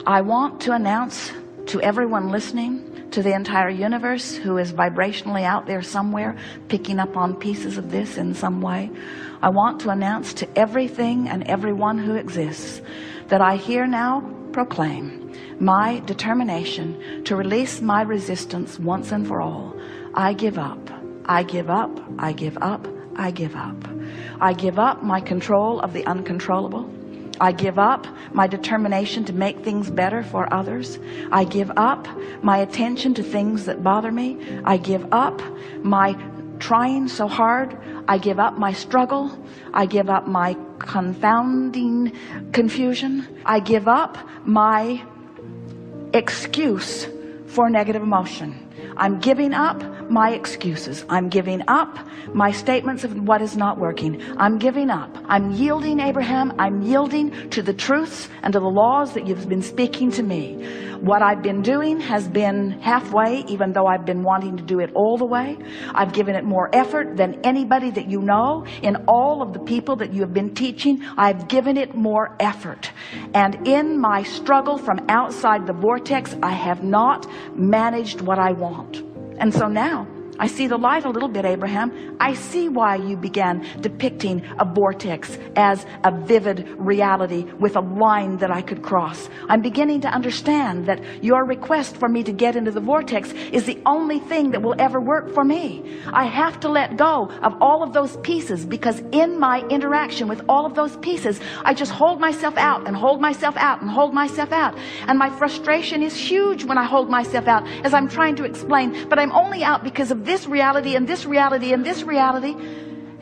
I want to announce to everyone listening, to the entire universe who is vibrationally out there somewhere, picking up on pieces of this in some way. I want to announce to everything and everyone who exists that I here now proclaim my determination to release my resistance once and for all. I give up. I give up. I give up. I give up. I give up my control of the uncontrollable. I give up my determination to make things better for others. I give up my attention to things that bother me. I give up my trying so hard. I give up my struggle. I give up my confounding confusion. I give up my excuse for negative emotion. I'm giving up my excuses. I'm giving up my statements of what is not working. I'm giving up. I'm yielding, Abraham. I'm yielding to the truths and to the laws that you've been speaking to me. What I've been doing has been halfway, even though I've been wanting to do it all the way. I've given it more effort than anybody that you know. In all of the people that you have been teaching, I've given it more effort. And in my struggle from outside the vortex, I have not managed what I want. And so now I see the light a little bit, Abraham. I see why you began depicting a vortex as a vivid reality with a line that I could cross. I'm beginning to understand that your request for me to get into the vortex is the only thing that will ever work for me. I have to let go of all of those pieces, because in my interaction with all of those pieces, I just hold myself out and hold myself out and hold myself out. And my frustration is huge when I hold myself out, as I'm trying to explain, but I'm only out because of this reality and this reality and this reality.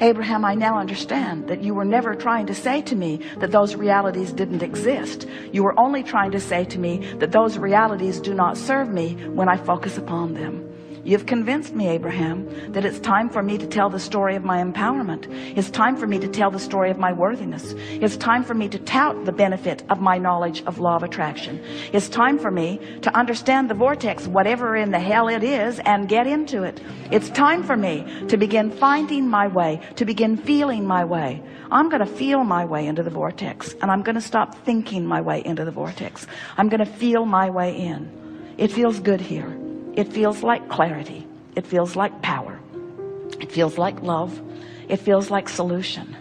Abraham, I now understand that you were never trying to say to me that those realities didn't exist. You were only trying to say to me that those realities do not serve me when I focus upon them. You've convinced me, Abraham, that it's time for me to tell the story of my empowerment. It's time for me to tell the story of my worthiness. It's time for me to tout the benefit of my knowledge of law of attraction. It's time for me to understand the vortex, whatever in the hell it is, and get into it. It's time for me to begin finding my way, to begin feeling my way. I'm going to feel my way into the vortex, and I'm going to stop thinking my way into the vortex. I'm going to feel my way in. It feels good here. It feels like clarity. It feels like power. It feels like love. It feels like solution.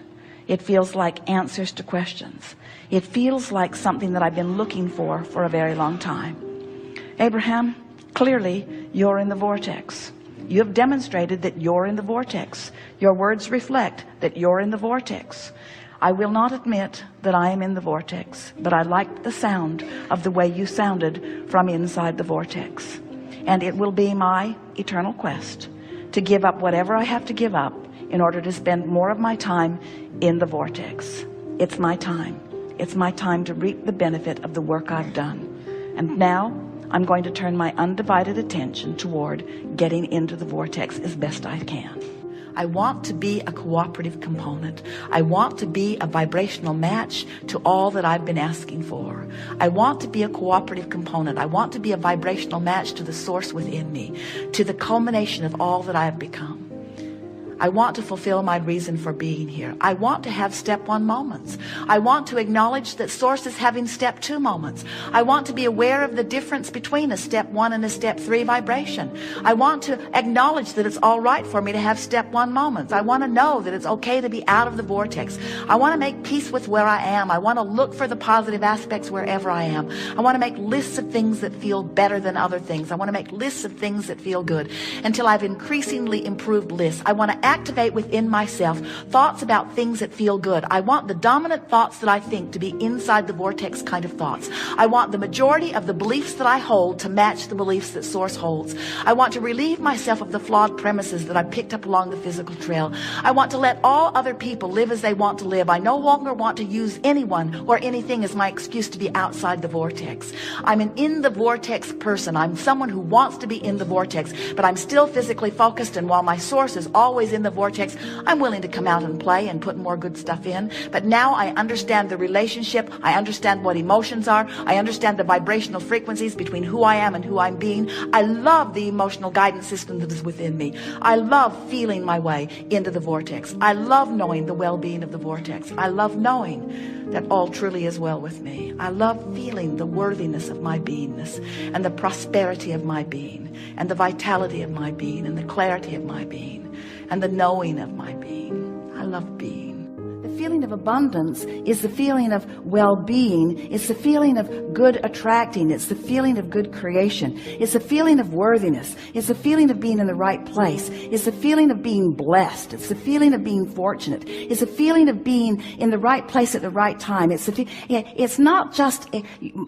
It feels like answers to questions. It feels like something that I've been looking for a very long time. Abraham, clearly you're in the vortex. You have demonstrated that you're in the vortex. Your words reflect that you're in the vortex. I will not admit that I am in the vortex, but I liked the sound of the way you sounded from inside the vortex. And it will be my eternal quest to give up whatever I have to give up in order to spend more of my time in the vortex. It's my time. It's my time to reap the benefit of the work I've done. And now I'm going to turn my undivided attention toward getting into the vortex as best I can. I want to be a cooperative component. I want to be a vibrational match to all that I've been asking for. I want to be a cooperative component. I want to be a vibrational match to the source within me, to the culmination of all that I have become. I want to fulfill my reason for being here. I want to have step 1 moments. I want to acknowledge that source is having step 2 moments. I want to be aware of the difference between a step 1 and a step 3 vibration. I want to acknowledge that it's all right for me to have step 1 moments. I want to know that it's okay to be out of the vortex. I want to make peace with where I am. I want to look for the positive aspects wherever I am. I want to make lists of things that feel better than other things. I want to make lists of things that feel good until I've increasingly improved lists. I want to activate within myself thoughts about things that feel good. I want the dominant thoughts that I think to be inside the vortex kind of thoughts. I want the majority of the beliefs that I hold to match the beliefs that source holds. I want to relieve myself of the flawed premises that I picked up along the physical trail. I want to let all other people live as they want to live. I no longer want to use anyone or anything as my excuse to be outside the vortex. I'm an in the vortex person. I'm someone who wants to be in the vortex, but I'm still physically focused, and while my source is always in the vortex, I'm willing to come out and play and put more good stuff in. But now I understand the relationship. I understand what emotions are. I understand the vibrational frequencies between who I am and who I'm being. I love the emotional guidance system that is within me. I love feeling my way into the vortex. I love knowing the well-being of the vortex. I love knowing that all truly is well with me. I love feeling the worthiness of my beingness and the prosperity of my being and the vitality of my being and the clarity of my being and the knowing of my being. I love being. The feeling of abundance is the feeling of well-being. It's the feeling of good attracting. It's the feeling of good creation. It's the feeling of worthiness. It's the feeling of being in the right place. It's the feeling of being blessed. It's the feeling of being fortunate. It's the feeling of being in the right place at the right time. It's not just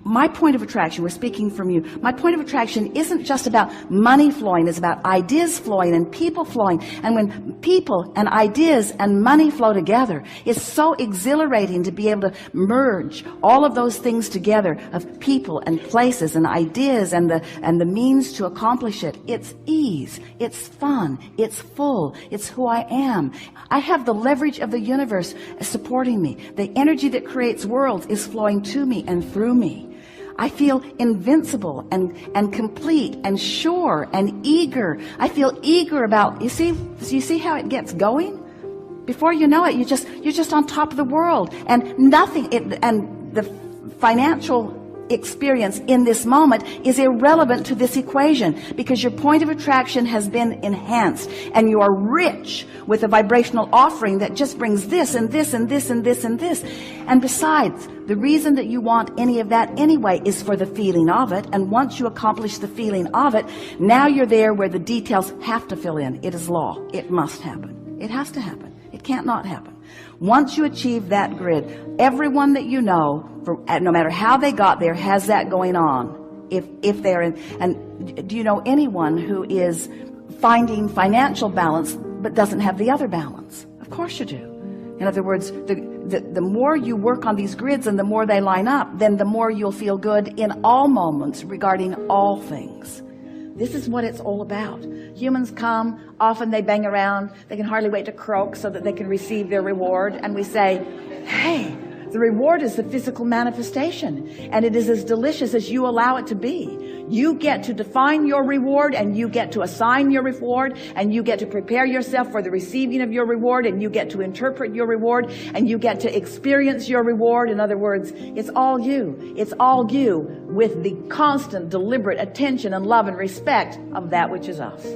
my point of attraction. We're speaking from you. My point of attraction isn't just about money flowing. It's about ideas flowing and people flowing. And when people and ideas and money flow together, it's so exhilarating to be able to merge all of those things together of people and places and ideas and the means to accomplish it. It's ease. It's fun. It's full. It's who I am. I have the leverage of the universe supporting me. The energy that creates worlds is flowing to me and through me. I feel invincible and complete and sure and eager. I feel eager about, you see how it gets going? Before you know it, you're just on top of the world, and and the financial experience in this moment is irrelevant to this equation, because your point of attraction has been enhanced and you are rich with a vibrational offering that just brings this and this and this and this and this. And besides, the reason that you want any of that anyway is for the feeling of it. And once you accomplish the feeling of it, now you're there where the details have to fill in. It is law. It must happen. It has to happen. It can't not happen. Once you achieve that grid, everyone that you know, no matter how they got there, has that going on. If they're in, and do you know anyone who is finding financial balance but doesn't have the other balance? Of course you do. In other words, the more you work on these grids and the more they line up, then the more you'll feel good in all moments regarding all things. This is what it's all about. Humans come, often they bang around, they can hardly wait to croak so that they can receive their reward. And we say, hey, the reward is the physical manifestation, and it is as delicious as you allow it to be. You get to define your reward, and you get to assign your reward, and you get to prepare yourself for the receiving of your reward, and you get to interpret your reward, and you get to experience your reward. In other words, it's all you. It's all you with the constant, deliberate attention and love and respect of that which is us.